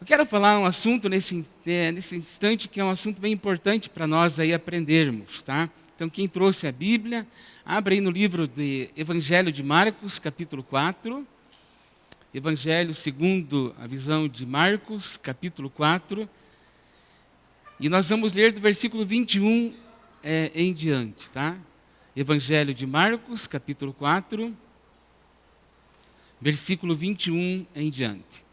Eu quero falar um assunto nesse instante que é um assunto bem importante para nós aí aprendermos, tá? Então, quem trouxe a Bíblia, abre aí no livro de Evangelho de Marcos, capítulo 4. Evangelho segundo a visão de Marcos, capítulo 4. E nós vamos ler do versículo 21 em diante, tá? Evangelho de Marcos, capítulo 4, versículo 21 em diante.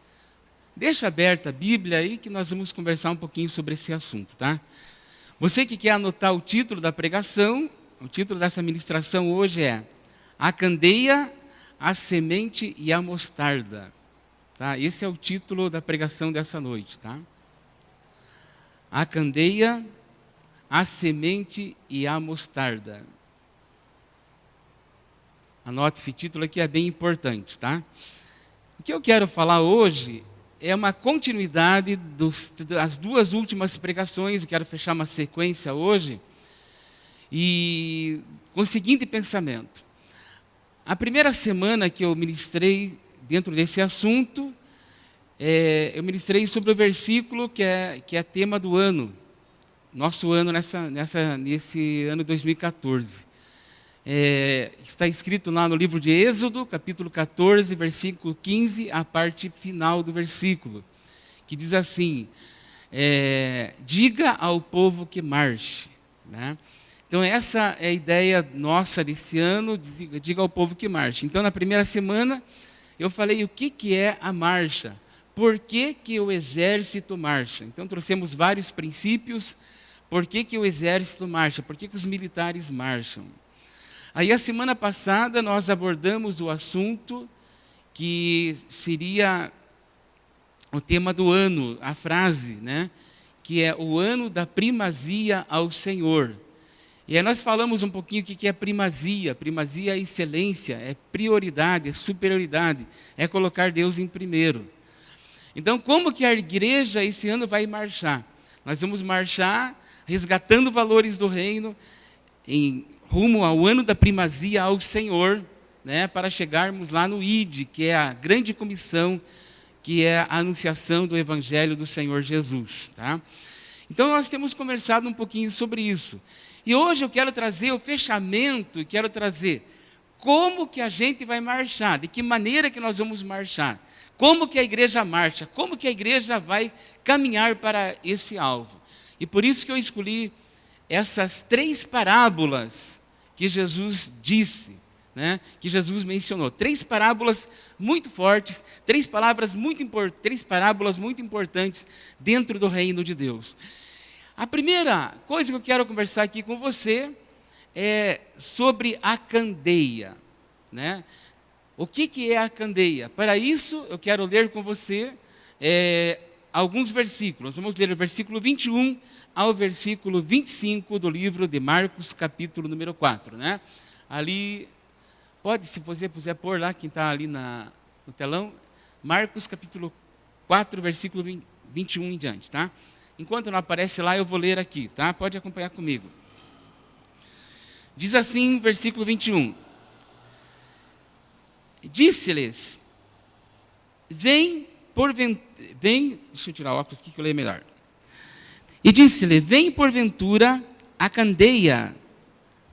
Deixa aberta a Bíblia aí que nós vamos conversar um pouquinho sobre esse assunto, tá? Você que quer anotar o título da pregação, o título dessa ministração hoje é A Candeia, a Semente e a Mostarda. Tá? Esse é o título da pregação dessa noite, tá? A Candeia, a Semente e a Mostarda. Anote esse título aqui, é bem importante, tá? O que eu quero falar hoje é uma continuidade das duas últimas pregações. Eu quero fechar uma sequência hoje e com o seguinte pensamento. A primeira semana que eu ministrei dentro desse assunto, eu ministrei sobre o versículo que é tema do ano, nosso ano nesse ano 2014. Está escrito lá no livro de Êxodo, capítulo 14, versículo 15, a parte final do versículo, que diz assim, diga ao povo que marche, né? Então essa é a ideia nossa desse ano, diga ao povo que marche. Então na primeira semana eu falei o que é a marcha, por que o exército marcha. Então trouxemos vários princípios, por que o exército marcha, por que os militares marcham. Aí a semana passada nós abordamos o assunto que seria o tema do ano, a frase, né? Que é o ano da primazia ao Senhor. E aí nós falamos um pouquinho o que é primazia. Primazia é excelência, é prioridade, é superioridade, é colocar Deus em primeiro. Então como que a igreja esse ano vai marchar? Nós vamos marchar resgatando valores do reino em rumo ao ano da primazia ao Senhor, né, para chegarmos lá no ID, que é a grande comissão, que é a anunciação do Evangelho do Senhor Jesus. Tá? Então nós temos conversado um pouquinho sobre isso. E hoje eu quero trazer o fechamento, quero trazer como que a gente vai marchar, de que maneira que nós vamos marchar, como que a igreja marcha, como que a igreja vai caminhar para esse alvo. E por isso que eu escolhi essas três parábolas que Jesus disse, né, que Jesus mencionou. Três parábolas muito fortes, três parábolas muito importantes dentro do reino de Deus. A primeira coisa que eu quero conversar aqui com você é sobre a candeia. Né? O que é a candeia? Para isso, eu quero ler com você alguns versículos. Vamos ler o versículo 21 ao versículo 25 do livro de Marcos, capítulo número 4. Né? Ali, se você puder pôr lá, quem está ali no telão, Marcos, capítulo 4, versículo 21 em diante. Tá? Enquanto não aparece lá, eu vou ler aqui. Tá? Pode acompanhar comigo. Diz assim, versículo 21. Disse-lhes, deixa eu tirar o óculos aqui que eu leio melhor. E disse-lhe, vem porventura a candeia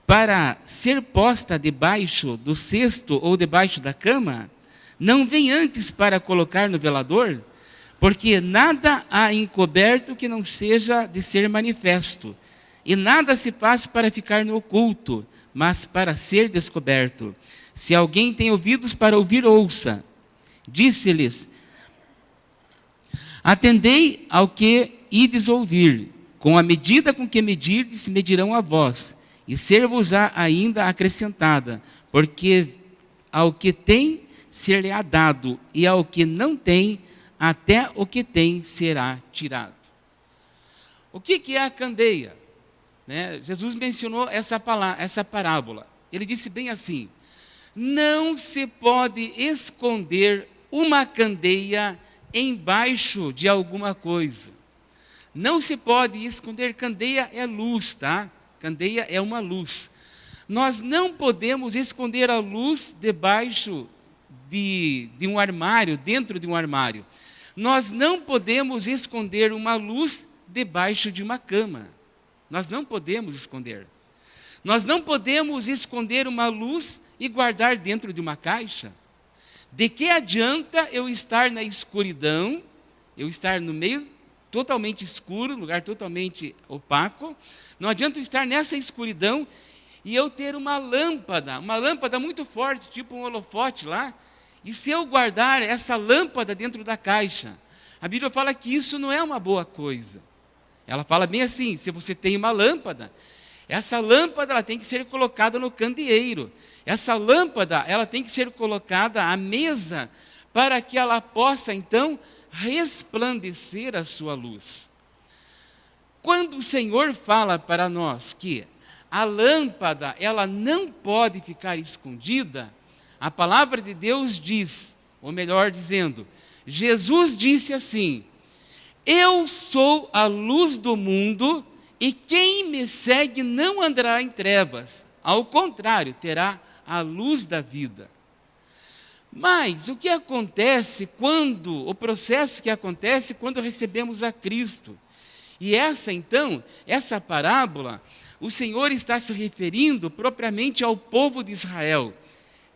para ser posta debaixo do cesto ou debaixo da cama? Não vem antes para colocar no velador? Porque nada há encoberto que não seja de ser manifesto, e nada se faz para ficar no oculto, mas para ser descoberto. Se alguém tem ouvidos para ouvir, ouça. Disse-lhes, atendei ao que ides ouvir, com a medida com que medirdes, medirão a vós, e ser-vos-á ainda acrescentada, porque ao que tem, ser-lhe-á dado, e ao que não tem, até o que tem será tirado. O que é a candeia? Né? Jesus mencionou essa parábola. Ele disse bem assim, não se pode esconder uma candeia embaixo de alguma coisa. Não se pode esconder, candeia é luz, tá? Candeia é uma luz. Nós não podemos esconder a luz debaixo de um armário, dentro de um armário. nós não podemos esconder uma luz debaixo de uma cama. Nós não podemos esconder. Nós não podemos esconder uma luz e guardar dentro de uma caixa. De que adianta eu estar na escuridão, eu estar no meio totalmente escuro, lugar totalmente opaco, não adianta eu estar nessa escuridão e eu ter uma lâmpada muito forte, tipo um holofote lá, e se eu guardar essa lâmpada dentro da caixa, a Bíblia fala que isso não é uma boa coisa. Ela fala bem assim, se você tem uma lâmpada, essa lâmpada ela tem que ser colocada no candeeiro. Essa lâmpada ela tem que ser colocada à mesa para que ela possa, então, resplandecer a sua luz. Quando o Senhor fala para nós que a lâmpada ela não pode ficar escondida, a palavra de Deus diz, ou melhor dizendo, Jesus disse assim: eu sou a luz do mundo, e quem me segue não andará em trevas, ao contrário, terá a luz da vida. Mas o que acontece o processo que acontece quando recebemos a Cristo? E essa parábola, o Senhor está se referindo propriamente ao povo de Israel,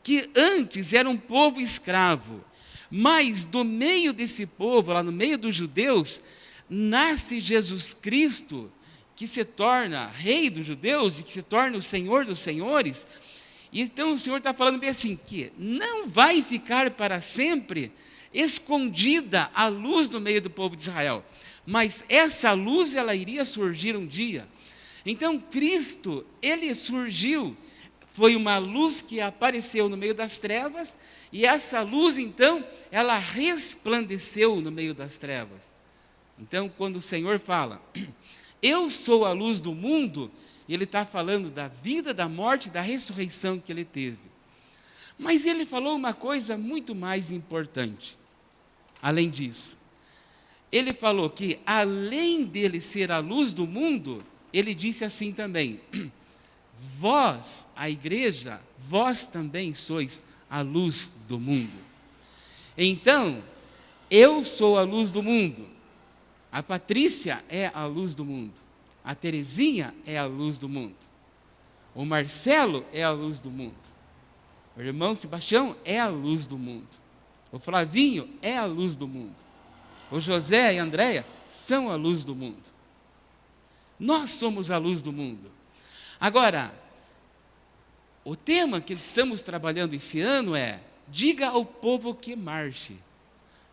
que antes era um povo escravo, mas do meio desse povo, lá no meio dos judeus, nasce Jesus Cristo, que se torna rei dos judeus e que se torna o Senhor dos senhores. E então o Senhor está falando bem assim, que não vai ficar para sempre escondida a luz no meio do povo de Israel, mas essa luz ela iria surgir um dia. Então Cristo, ele surgiu, foi uma luz que apareceu no meio das trevas, e essa luz então, ela resplandeceu no meio das trevas. Então quando o Senhor fala, eu sou a luz do mundo, ele está falando da vida, da morte, da ressurreição que ele teve. Mas ele falou uma coisa muito mais importante. Além disso, ele falou que além dele ser a luz do mundo, ele disse assim também, vós, a igreja, vós também sois a luz do mundo. Então, eu sou a luz do mundo. A Patrícia é a luz do mundo. A Terezinha é a luz do mundo. O Marcelo é a luz do mundo. O irmão Sebastião é a luz do mundo. O Flavinho é a luz do mundo. O José e a Andréia são a luz do mundo. Nós somos a luz do mundo. Agora, o tema que estamos trabalhando esse ano é: diga ao povo que marche.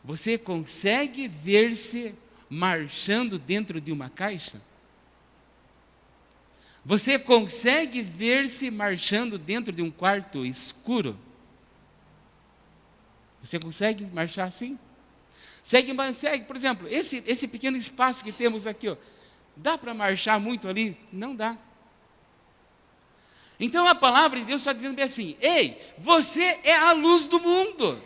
Você consegue ver-se marchando dentro de uma caixa? Você consegue ver-se marchando dentro de um quarto escuro? Você consegue marchar assim? Segue, por exemplo, esse pequeno espaço que temos aqui, ó, dá para marchar muito ali? Não dá. Então a palavra de Deus está dizendo bem assim: ei, você é a luz do mundo.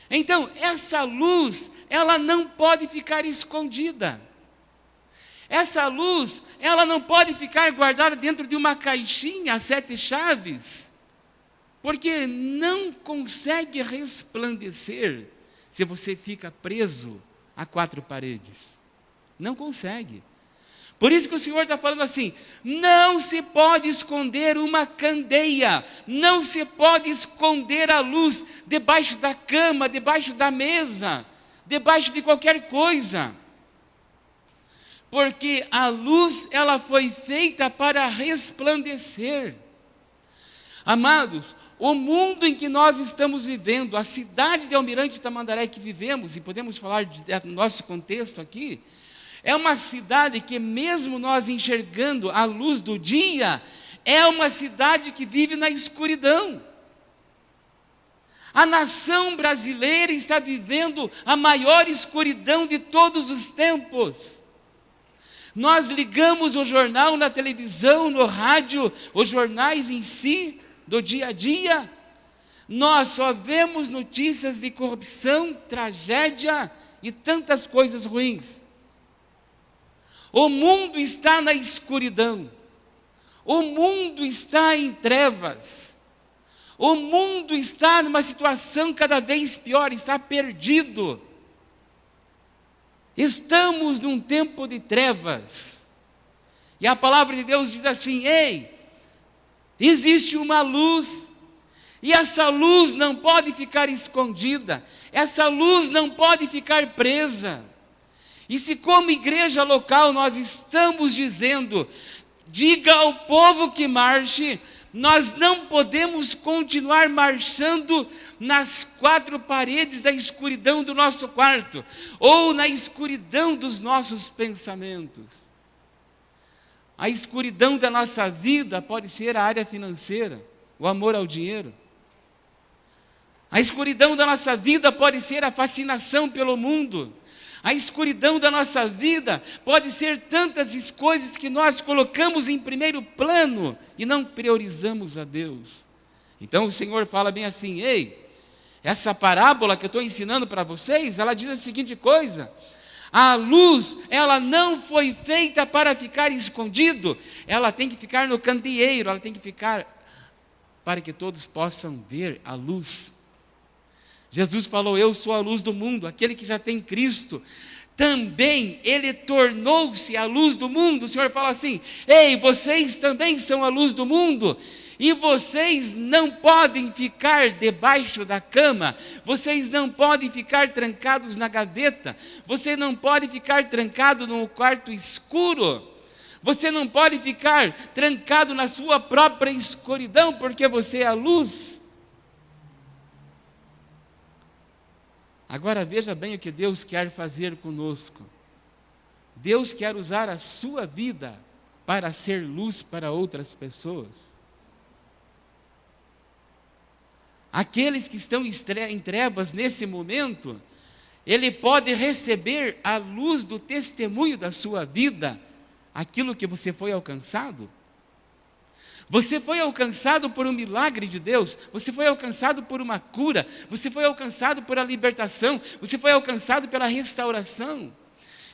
Então essa luz, ela não pode ficar escondida. Essa luz, ela não pode ficar guardada dentro de uma caixinha a 7 chaves, porque não consegue resplandecer se você fica preso a 4 paredes. Não consegue. Por isso que o Senhor está falando assim: não se pode esconder uma candeia, não se pode esconder a luz debaixo da cama, debaixo da mesa, debaixo de qualquer coisa. Porque a luz, ela foi feita para resplandecer. Amados, o mundo em que nós estamos vivendo, a cidade de Almirante Tamandaré que vivemos, e podemos falar do nosso contexto aqui, é uma cidade que, mesmo nós enxergando a luz do dia, é uma cidade que vive na escuridão. A nação brasileira está vivendo a maior escuridão de todos os tempos. Nós ligamos o jornal na televisão, no rádio, os jornais em si, do dia a dia, nós só vemos notícias de corrupção, tragédia e tantas coisas ruins. O mundo está na escuridão, o mundo está em trevas, o mundo está numa situação cada vez pior, está perdido. Estamos num tempo de trevas. E a palavra de Deus diz assim: ei, existe uma luz, e essa luz não pode ficar escondida, essa luz não pode ficar presa. E se como igreja local nós estamos dizendo, diga ao povo que marche, nós não podemos continuar marchando nas quatro paredes da escuridão do nosso quarto, ou na escuridão dos nossos pensamentos. A escuridão da nossa vida pode ser a área financeira, o amor ao dinheiro. A escuridão da nossa vida pode ser a fascinação pelo mundo. A escuridão da nossa vida pode ser tantas coisas que nós colocamos em primeiro plano e não priorizamos a Deus. Então o Senhor fala bem assim: ei, essa parábola que eu estou ensinando para vocês, ela diz a seguinte coisa: a luz, ela não foi feita para ficar escondido, ela tem que ficar no candeeiro, ela tem que ficar para que todos possam ver a luz. Jesus falou: eu sou a luz do mundo. Aquele que já tem Cristo, também ele tornou-se a luz do mundo. O Senhor fala assim: ei, vocês também são a luz do mundo, e vocês não podem ficar debaixo da cama, vocês não podem ficar trancados na gaveta, você não pode ficar trancado no quarto escuro, você não pode ficar trancado na sua própria escuridão, porque você é a luz. Agora veja bem o que Deus quer fazer conosco. Deus quer usar a sua vida para ser luz para outras pessoas. Aqueles que estão em trevas nesse momento, ele pode receber a luz do testemunho da sua vida, aquilo que você foi alcançado. Você foi alcançado por um milagre de Deus, você foi alcançado por uma cura, você foi alcançado por a libertação, você foi alcançado pela restauração.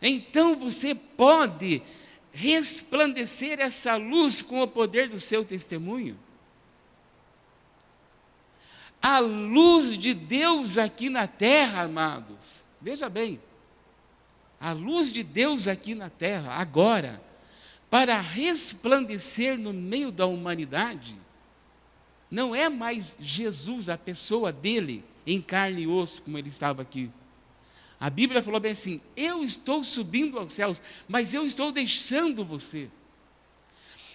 Então você pode resplandecer essa luz com o poder do seu testemunho. A luz de Deus aqui na terra, amados, veja bem, a luz de Deus aqui na terra, agora, para resplandecer no meio da humanidade, não é mais Jesus, a pessoa dele, em carne e osso, como ele estava aqui. A Bíblia falou bem assim: eu estou subindo aos céus, mas eu estou deixando você.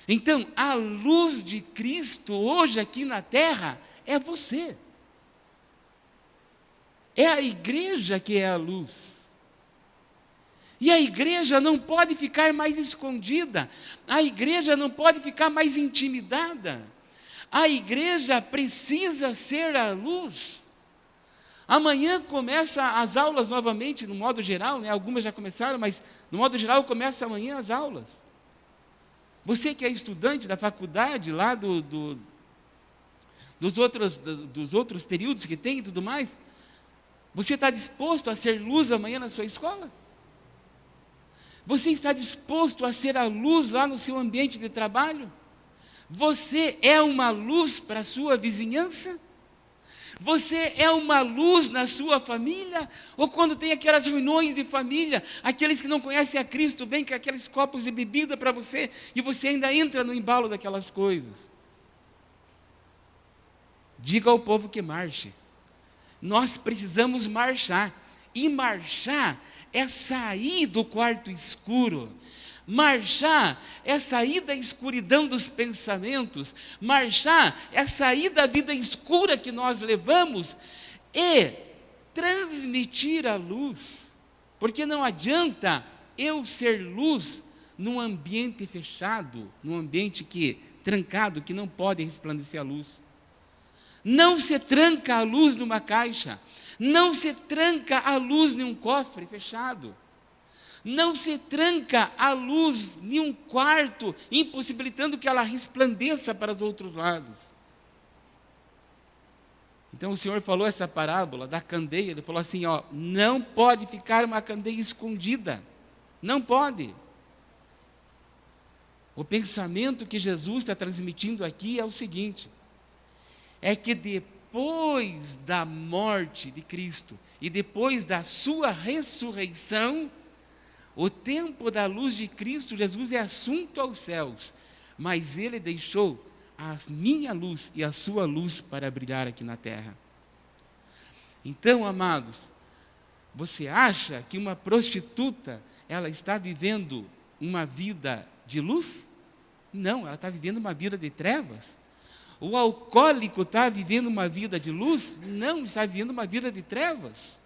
Então, a luz de Cristo hoje aqui na terra é você. É a igreja que é a luz. E a igreja não pode ficar mais escondida, a igreja não pode ficar mais intimidada, a igreja precisa ser a luz. Amanhã começa as aulas novamente, no modo geral, né? Algumas já começaram, mas no modo geral começa amanhã as aulas. Você que é estudante da faculdade, lá dos outros períodos que tem e tudo mais, você está disposto a ser luz amanhã na sua escola? Você está disposto a ser a luz lá no seu ambiente de trabalho? Você é uma luz para a sua vizinhança? Você é uma luz na sua família? Ou quando tem aquelas reuniões de família, aqueles que não conhecem a Cristo, vêm com aqueles copos de bebida para você, e você ainda entra no embalo daquelas coisas? Diga ao povo que marche. Nós precisamos marchar, e marchar é sair do quarto escuro, marchar é sair da escuridão dos pensamentos, marchar é sair da vida escura que nós levamos e transmitir a luz, porque não adianta eu ser luz num ambiente fechado, num ambiente trancado, que não pode resplandecer a luz. Não se tranca a luz numa caixa, não se tranca a luz em um cofre fechado, não se tranca a luz em um quarto, impossibilitando que ela resplandeça para os outros lados. Então o Senhor falou essa parábola da candeia, ele falou assim, não pode ficar uma candeia escondida, não pode. O pensamento que Jesus está transmitindo aqui é o seguinte: é que depois da morte de Cristo e depois da sua ressurreição, O tempo da luz de Cristo Jesus é assunto aos céus, mas Ele deixou a minha luz e a sua luz para brilhar aqui na terra. Então, amados, você acha que uma prostituta, ela está vivendo uma vida de luz? Não, ela está vivendo uma vida de trevas. O alcoólico está vivendo uma vida de luz? Não, está vivendo uma vida de trevas.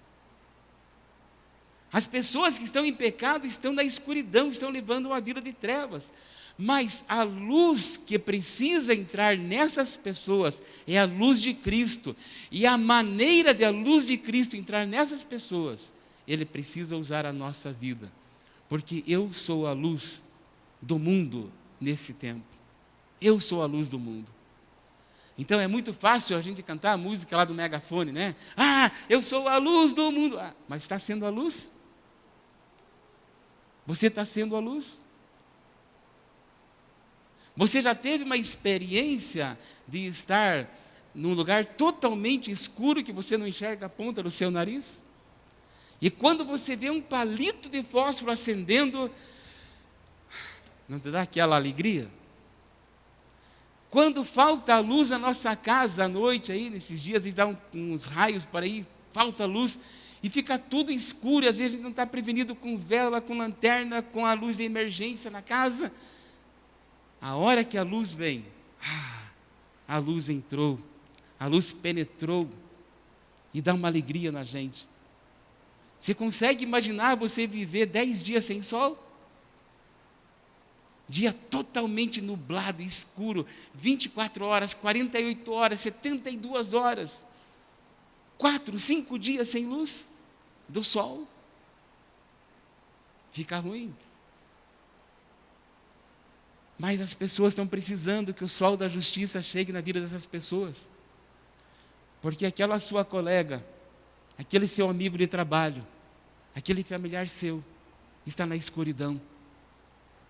As pessoas que estão em pecado estão na escuridão, estão levando uma vida de trevas. Mas a luz que precisa entrar nessas pessoas é a luz de Cristo. E a maneira de a luz de Cristo entrar nessas pessoas, Ele precisa usar a nossa vida. Porque eu sou a luz do mundo nesse tempo. Eu sou a luz do mundo. Então é muito fácil a gente cantar a música lá do megafone, né? Ah, eu sou a luz do mundo. Ah, mas está sendo a luz? Você está sendo a luz? Você já teve uma experiência de estar num lugar totalmente escuro que você não enxerga a ponta do seu nariz? E quando você vê um palito de fósforo acendendo, não te dá aquela alegria? Quando falta a luz na nossa casa à noite, aí, nesses dias, eles dão uns raios para aí, falta luz, e fica tudo escuro, e às vezes a gente não está prevenido com vela, com lanterna, com a luz de emergência na casa. A hora que a luz vem, a luz entrou, a luz penetrou, e dá uma alegria na gente. Você consegue imaginar você viver 10 dias sem sol? Dia totalmente nublado, escuro, 24 horas, 48 horas, 72 horas, 4, 5 dias sem luz do sol. Fica ruim. Mas as pessoas estão precisando que o sol da justiça chegue na vida dessas pessoas. Porque aquela sua colega, aquele seu amigo de trabalho, aquele familiar seu, está na escuridão.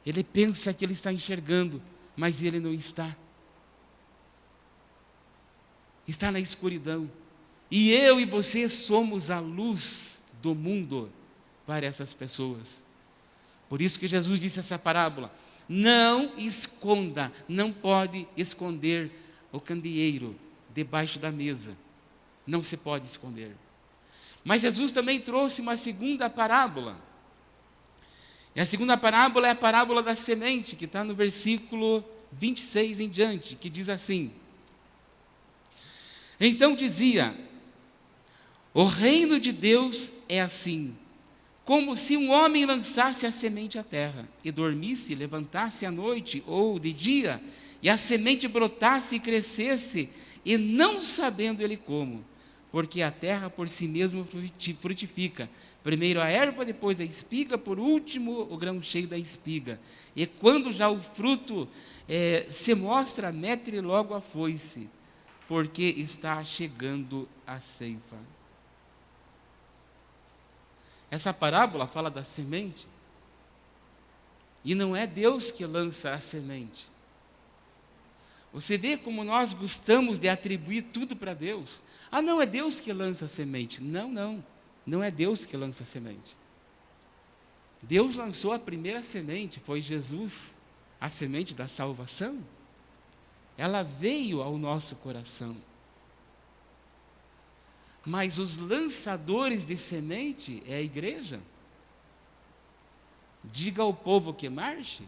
Ele pensa que ele está enxergando, mas ele não está. Está na escuridão. E eu e você somos a luz do mundo para essas pessoas. Por isso que Jesus disse essa parábola: não esconda, não pode esconder o candeeiro debaixo da mesa. Não se pode esconder. Mas Jesus também trouxe uma segunda parábola. E a segunda parábola é a parábola da semente, que está no versículo 26 em diante, que diz assim: então dizia, o reino de Deus é assim, como se um homem lançasse a semente à terra, e dormisse, levantasse à noite ou de dia, e a semente brotasse e crescesse, e não sabendo ele como, porque a terra por si mesma frutifica, primeiro a erva, depois a espiga, por último o grão cheio da espiga. E quando já o fruto se mostra, mete logo a foice, porque está chegando a ceifa. Essa parábola fala da semente, e não é Deus que lança a semente. Você vê como nós gostamos de atribuir tudo para Deus. Ah, não, é Deus que lança a semente. Não, não. Não é Deus que lança a semente. Deus lançou a primeira semente, foi Jesus, a semente da salvação. Ela veio ao nosso coração. Mas os lançadores de semente é a igreja. Diga ao povo que marche.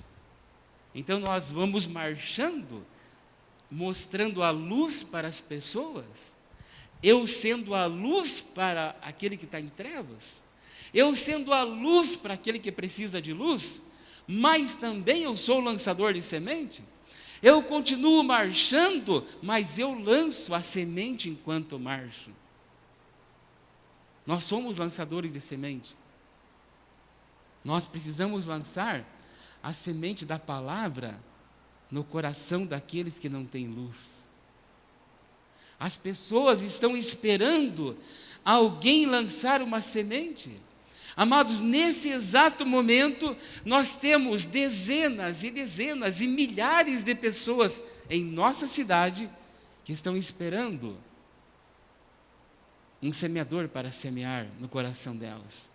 Então nós vamos marchando, mostrando a luz para as pessoas. Eu sendo a luz para aquele que está em trevas, eu sendo a luz para aquele que precisa de luz, mas também eu sou o lançador de semente. Eu continuo marchando, mas eu lanço a semente enquanto marcho. Nós somos lançadores de semente. Nós precisamos lançar a semente da palavra no coração daqueles que não têm luz. As pessoas estão esperando alguém lançar uma semente. Amados, nesse exato momento, nós temos dezenas e dezenas e milhares de pessoas em nossa cidade que estão esperando um semeador para semear no coração delas.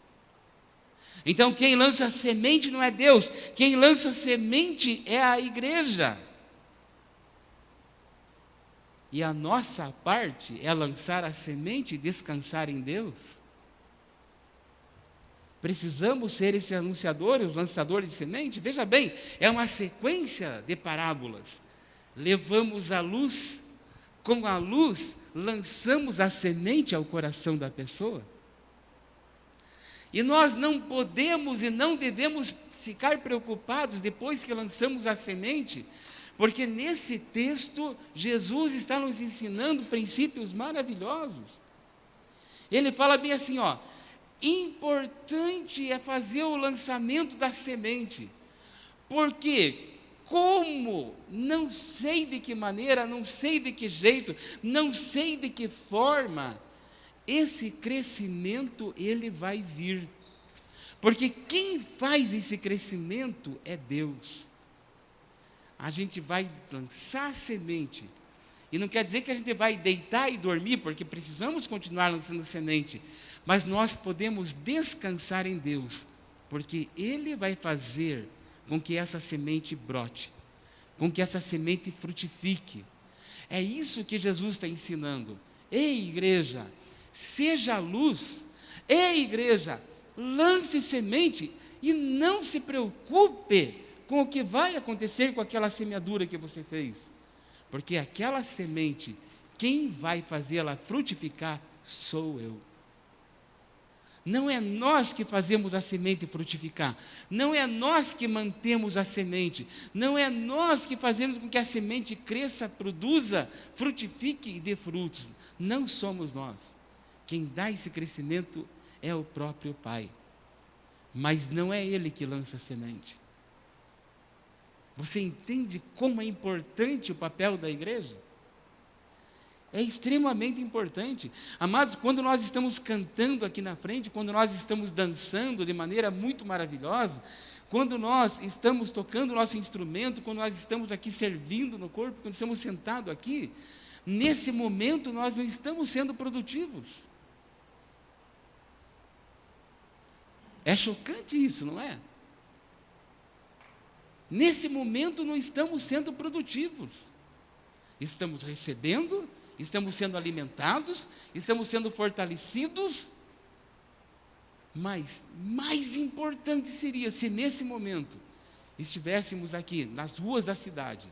Então quem lança a semente não é Deus, quem lança a semente é a igreja. E a nossa parte é lançar a semente e descansar em Deus. Precisamos ser esses anunciadores, os lançadores de semente? Veja bem, é uma sequência de parábolas. Levamos a luz, com a luz lançamos a semente ao coração da pessoa. E nós não podemos e não devemos ficar preocupados depois que lançamos a semente, porque nesse texto Jesus está nos ensinando princípios maravilhosos. Ele fala bem assim, ó, importante é fazer o lançamento da semente, porque como, não sei de que maneira, não sei de que jeito, não sei de que forma, esse crescimento ele vai vir, porque quem faz esse crescimento é Deus. A gente vai lançar a semente, e não quer dizer que a gente vai deitar e dormir, porque precisamos continuar lançando semente, mas nós podemos descansar em Deus, porque Ele vai fazer com que essa semente brote, com que essa semente frutifique. É isso que Jesus está ensinando. Ei, igreja, seja luz. Ei, igreja, lance semente e não se preocupe com o que vai acontecer com aquela semeadura que você fez, porque aquela semente, quem vai fazê-la frutificar sou eu. Não é nós que fazemos a semente frutificar, não é nós que mantemos a semente, não é nós que fazemos com que a semente cresça, produza, frutifique e dê frutos. Não somos nós. Quem dá esse crescimento é o próprio Pai, mas não é Ele que lança a semente. Você entende como é importante o papel da igreja? É extremamente importante. Amados, quando nós estamos cantando aqui na frente, quando nós estamos dançando de maneira muito maravilhosa, quando nós estamos tocando o nosso instrumento, quando nós estamos aqui servindo no corpo, quando estamos sentados aqui, nesse momento nós não estamos sendo produtivos. É chocante isso, não é? Nesse momento não estamos sendo produtivos. Estamos recebendo, estamos sendo alimentados, estamos sendo fortalecidos, mas mais importante seria se nesse momento estivéssemos aqui nas ruas da cidade,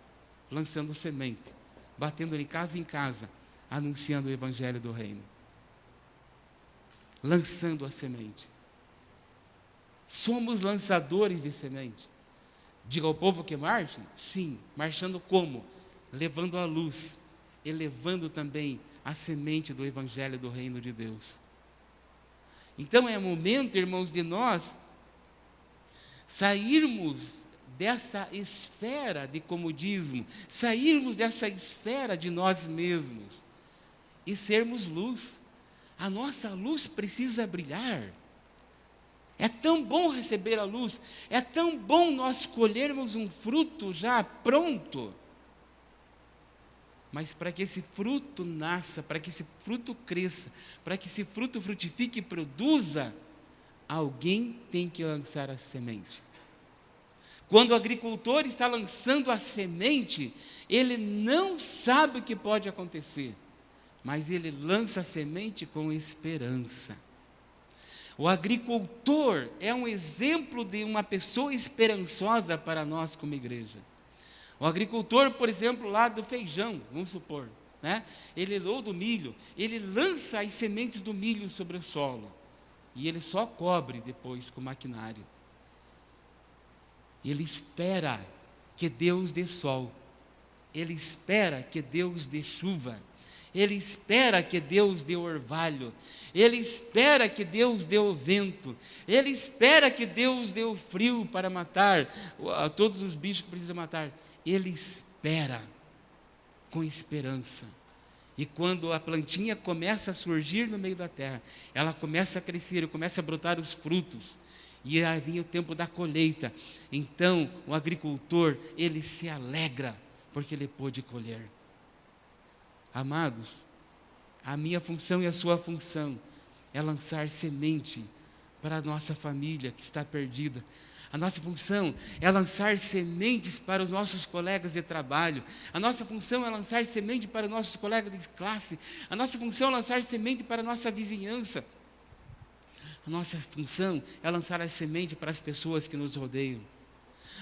lançando semente, batendo de casa em casa, anunciando o Evangelho do Reino, lançando a semente. Somos lançadores de semente. Diga ao povo que marche? Sim, marchando como? Levando a luz, elevando também a semente do Evangelho do Reino de Deus. Então é momento, irmãos, de nós sairmos dessa esfera de comodismo, sairmos dessa esfera de nós mesmos e sermos luz. A nossa luz precisa brilhar. É tão bom receber a luz, é tão bom nós colhermos um fruto já pronto. Mas para que esse fruto nasça, para que esse fruto cresça, para que esse fruto frutifique e produza, alguém tem que lançar a semente. Quando o agricultor está lançando a semente, ele não sabe o que pode acontecer, mas ele lança a semente com esperança. O agricultor é um exemplo de uma pessoa esperançosa para nós como igreja. O agricultor, por exemplo, lá do feijão, vamos supor, né? Ou do milho, ele lança as sementes do milho sobre o solo, e ele só cobre depois com maquinário. Ele espera que Deus dê sol, ele espera que Deus dê chuva, ele espera que Deus dê orvalho, ele espera que Deus dê o vento, ele espera que Deus dê o frio para matar todos os bichos que precisa matar. Ele espera com esperança. E quando a plantinha começa a surgir no meio da terra, ela começa a crescer, começa a brotar os frutos, e aí vem o tempo da colheita. Então o agricultor, ele se alegra, porque ele pôde colher. Amados, a minha função e a sua função é lançar semente para a nossa família que está perdida. A nossa função é lançar sementes para os nossos colegas de trabalho. A nossa função é lançar semente para os nossos colegas de classe. A nossa função é lançar semente para a nossa vizinhança. A nossa função é lançar a semente para as pessoas que nos rodeiam.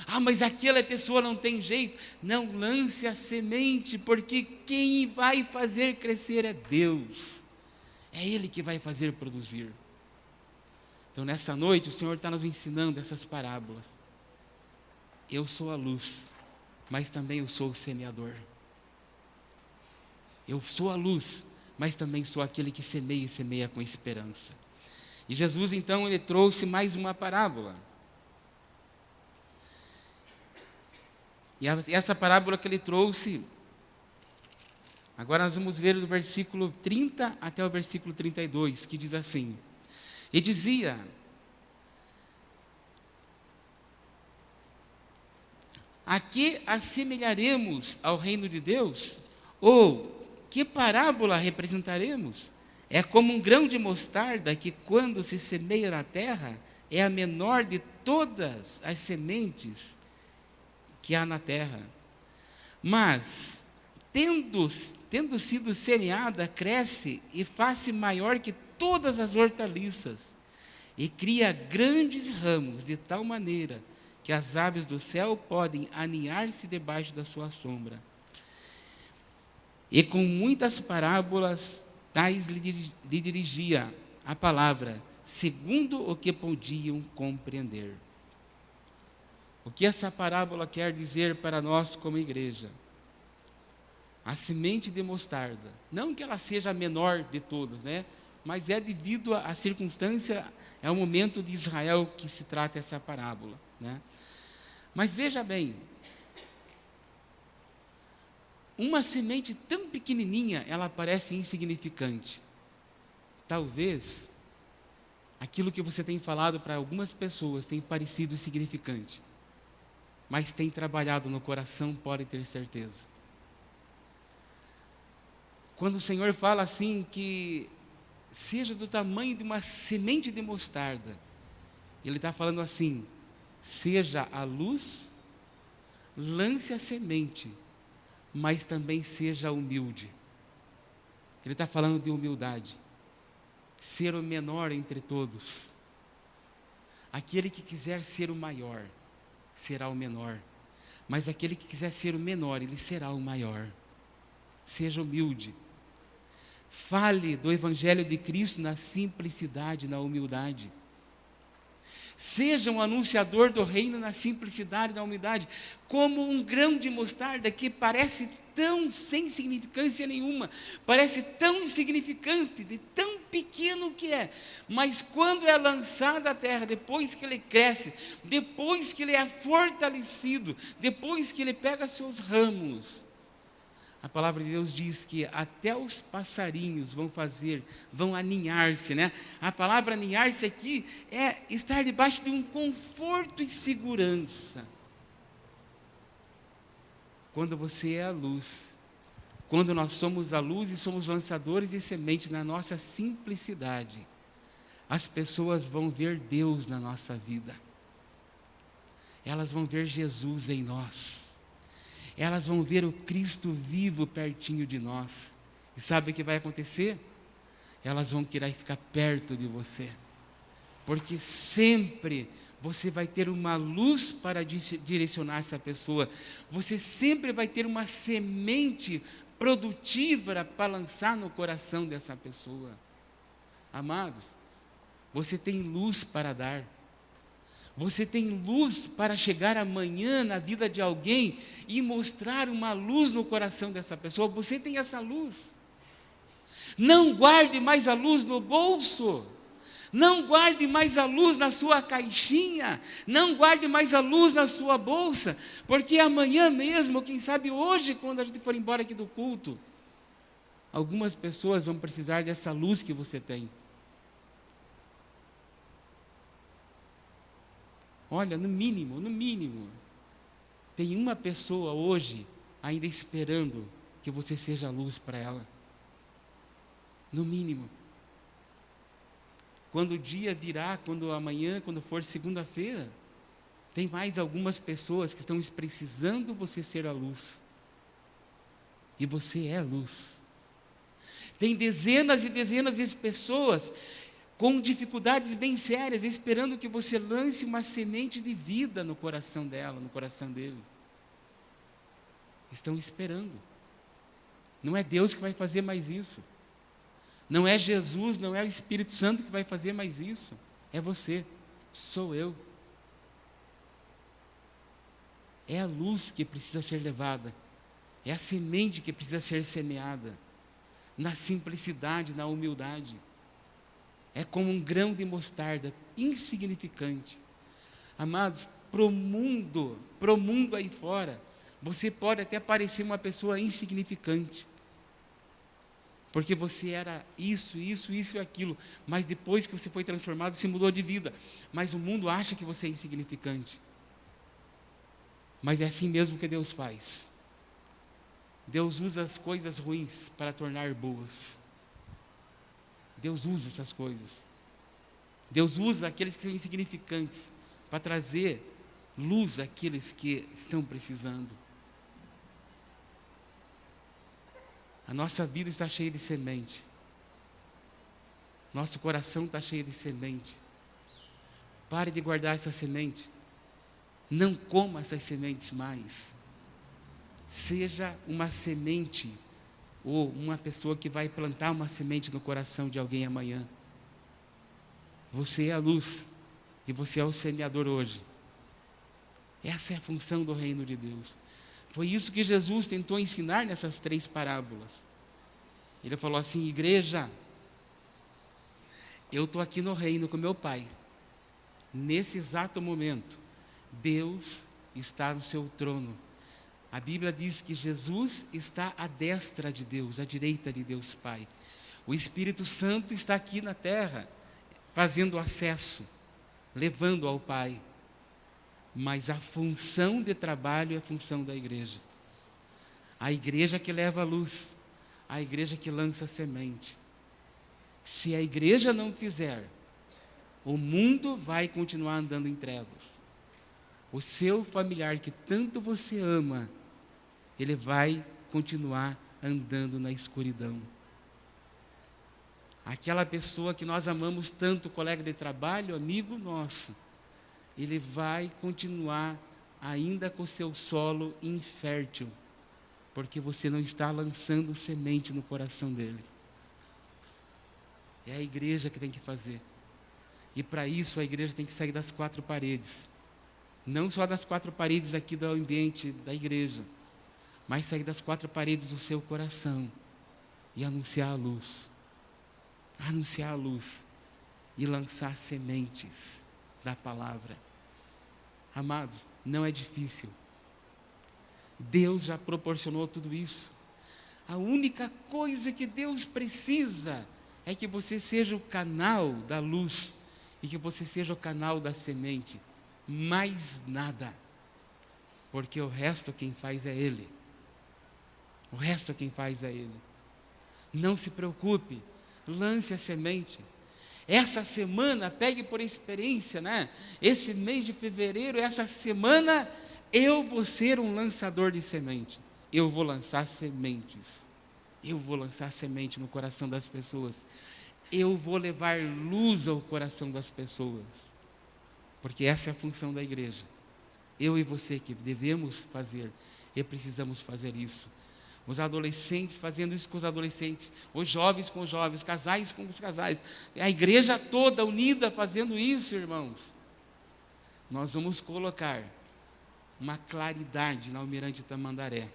Ah, mas aquela pessoa não tem jeito. Não lance a semente, porque quem vai fazer crescer é Deus. É Ele que vai fazer produzir. Então, nessa noite, o Senhor está nos ensinando essas parábolas. Eu sou a luz, mas também eu sou o semeador. Eu sou a luz, mas também sou aquele que semeia e semeia com esperança. E Jesus, então, ele trouxe mais uma parábola. E essa parábola que ele trouxe, agora nós vamos ver do versículo 30 até o versículo 32, que diz assim: E dizia: A que assemelharemos ao reino de Deus? Ou que parábola representaremos? É como um grão de mostarda que, quando se semeia na terra, é a menor de todas as sementes que há na terra. Mas, tendo sido semeada, cresce e faz-se maior que todas as hortaliças, e cria grandes ramos, de tal maneira que as aves do céu podem aninhar-se debaixo da sua sombra. E com muitas parábolas tais lhe dirigia a palavra, segundo o que podiam compreender. O que essa parábola quer dizer para nós como igreja? A semente de mostarda, não que ela seja a menor de todas, né? Mas é devido à circunstância, é o momento de Israel que se trata essa parábola, né? Mas veja bem, uma semente tão pequenininha, ela parece insignificante. Talvez aquilo que você tem falado para algumas pessoas tenha parecido insignificante, mas tem trabalhado no coração, pode ter certeza. Quando o Senhor fala assim, que seja do tamanho de uma semente de mostarda, Ele está falando assim: seja a luz, lance a semente, mas também seja humilde. Ele está falando de humildade, ser o menor entre todos. Aquele que quiser ser o maior, será o menor, mas aquele que quiser ser o menor, ele será o maior. Seja humilde. Fale do Evangelho de Cristo na simplicidade, na humildade. Seja um anunciador do reino na simplicidade e na humildade, como um grão de mostarda que parece tão sem significância nenhuma, parece tão insignificante, de tão pequeno que é, mas quando é lançado à terra, depois que ele cresce, depois que ele é fortalecido, depois que ele pega seus ramos, a palavra de Deus diz que até os passarinhos vão aninhar-se, né? A palavra aninhar-se aqui é estar debaixo de um conforto e segurança. Quando você é a luz, quando nós somos a luz e somos lançadores de semente na nossa simplicidade, as pessoas vão ver Deus na nossa vida. Elas vão ver Jesus em nós. Elas vão ver o Cristo vivo pertinho de nós. E sabe o que vai acontecer? Elas vão querer ficar perto de você. Porque sempre você vai ter uma luz para direcionar essa pessoa. Você sempre vai ter uma semente produtiva para lançar no coração dessa pessoa. Amados, você tem luz para dar. Você tem luz para chegar amanhã na vida de alguém e mostrar uma luz no coração dessa pessoa. Você tem essa luz. Não guarde mais a luz no bolso. Não guarde mais a luz na sua caixinha. Não guarde mais a luz na sua bolsa. Porque amanhã mesmo, quem sabe hoje, quando a gente for embora aqui do culto, algumas pessoas vão precisar dessa luz que você tem. Olha, no mínimo, tem uma pessoa hoje ainda esperando que você seja a luz para ela. No mínimo. Quando o dia virá, quando amanhã, quando for segunda-feira, tem mais algumas pessoas que estão precisando você ser a luz. E você é a luz. Tem dezenas e dezenas de pessoas com dificuldades bem sérias, esperando que você lance uma semente de vida no coração dela, no coração dele. Estão esperando. Não é Deus que vai fazer mais isso. Não é Jesus, não é o Espírito Santo que vai fazer mais isso. É você, sou eu. É a luz que precisa ser levada. É a semente que precisa ser semeada. Na simplicidade, na humildade. É como um grão de mostarda, insignificante. Amados, pro mundo aí fora, você pode até parecer uma pessoa insignificante. Porque você era isso e aquilo. Mas depois que você foi transformado, você mudou de vida. Mas o mundo acha que você é insignificante. Mas é assim mesmo que Deus faz. Deus usa as coisas ruins para tornar boas. Deus usa essas coisas. Deus usa aqueles que são insignificantes para trazer luz àqueles que estão precisando. A nossa vida está cheia de semente. Nosso coração está cheio de semente. Pare de guardar essa semente. Não coma essas sementes mais. Seja uma semente, ou uma pessoa que vai plantar uma semente no coração de alguém amanhã. Você é a luz, e você é o semeador hoje. Essa é a função do reino de Deus. Foi isso que Jesus tentou ensinar nessas 3 parábolas. Ele falou assim: igreja, eu estou aqui no reino com meu Pai. Nesse exato momento, Deus está no seu trono. A Bíblia diz que Jesus está à destra de Deus, à direita de Deus Pai. O Espírito Santo está aqui na terra, fazendo acesso, levando ao Pai. Mas a função de trabalho é a função da igreja. A igreja que leva a luz, a igreja que lança a semente. Se a igreja não fizer, o mundo vai continuar andando em trevas. O seu familiar que tanto você ama, ele vai continuar andando na escuridão. Aquela pessoa que nós amamos tanto, colega de trabalho, amigo nosso, ele vai continuar ainda com o seu solo infértil, porque você não está lançando semente no coração dele. É a igreja que tem que fazer. E para isso a igreja tem que sair das 4 paredes. Não só das 4 paredes aqui do ambiente da igreja, mas sair das 4 paredes do seu coração e anunciar a luz. Anunciar a luz e lançar sementes da palavra. Amados, não é difícil. Deus já proporcionou tudo isso. A única coisa que Deus precisa é que você seja o canal da luz e que você seja o canal da semente. Mais nada. Porque o resto quem faz é Ele. O resto quem faz é Ele. Não se preocupe, lance a semente. Essa semana, pegue por experiência, né? Esse mês de fevereiro, essa semana, eu vou ser um lançador de semente. Eu vou lançar sementes. Eu vou lançar semente no coração das pessoas. Eu vou levar luz ao coração das pessoas. Porque essa é a função da igreja. Eu e você que devemos fazer, e precisamos fazer isso. Os adolescentes fazendo isso com os adolescentes, os jovens com os jovens, casais com os casais, a igreja toda unida fazendo isso, irmãos. Nós vamos colocar uma claridade na Almirante Tamandaré,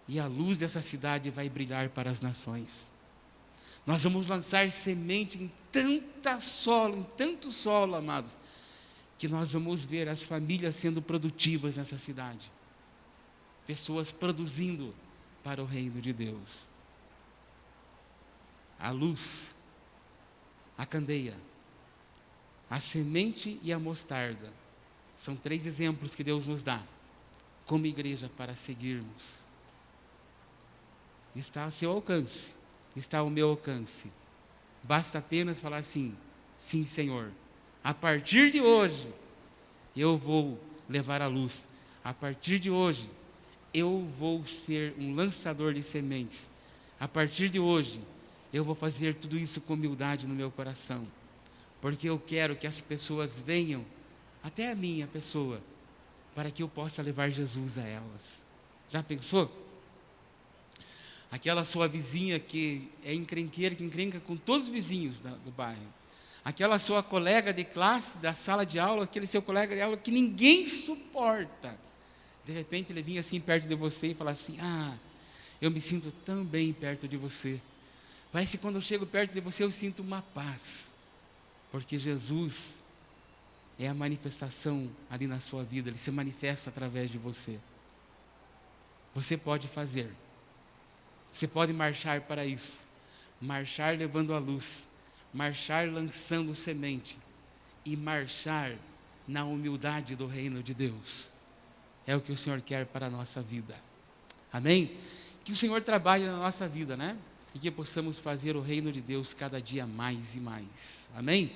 e a luz dessa cidade vai brilhar para as nações. Nós vamos lançar semente em tanto solo, amados, que nós vamos ver as famílias sendo produtivas nessa cidade. Pessoas produzindo para o reino de Deus. A luz, a candeia, a semente e a mostarda são 3 exemplos que Deus nos dá como igreja para seguirmos. Está ao seu alcance, está ao meu alcance. Basta apenas falar assim: Sim, Senhor. A partir de hoje, eu vou levar a luz. A partir de hoje, eu vou ser um lançador de sementes. A partir de hoje, eu vou fazer tudo isso com humildade no meu coração. Porque eu quero que as pessoas venham até a minha pessoa, para que eu possa levar Jesus a elas. Já pensou? Aquela sua vizinha que é encrenqueira, que encrenca com todos os vizinhos do bairro. Aquela sua colega de classe, da sala de aula, aquele seu colega de aula que ninguém suporta. De repente ele vinha assim perto de você e fala assim: ah, eu me sinto tão bem perto de você. Parece que quando eu chego perto de você eu sinto uma paz. Porque Jesus é a manifestação ali na sua vida, Ele se manifesta através de você. Você pode fazer. Você pode marchar para isso. Marchar levando a luz. Marchar lançando semente. E marchar na humildade do reino de Deus. É o que o Senhor quer para a nossa vida. Amém? Que o Senhor trabalhe na nossa vida, né? E que possamos fazer o reino de Deus cada dia mais e mais. Amém?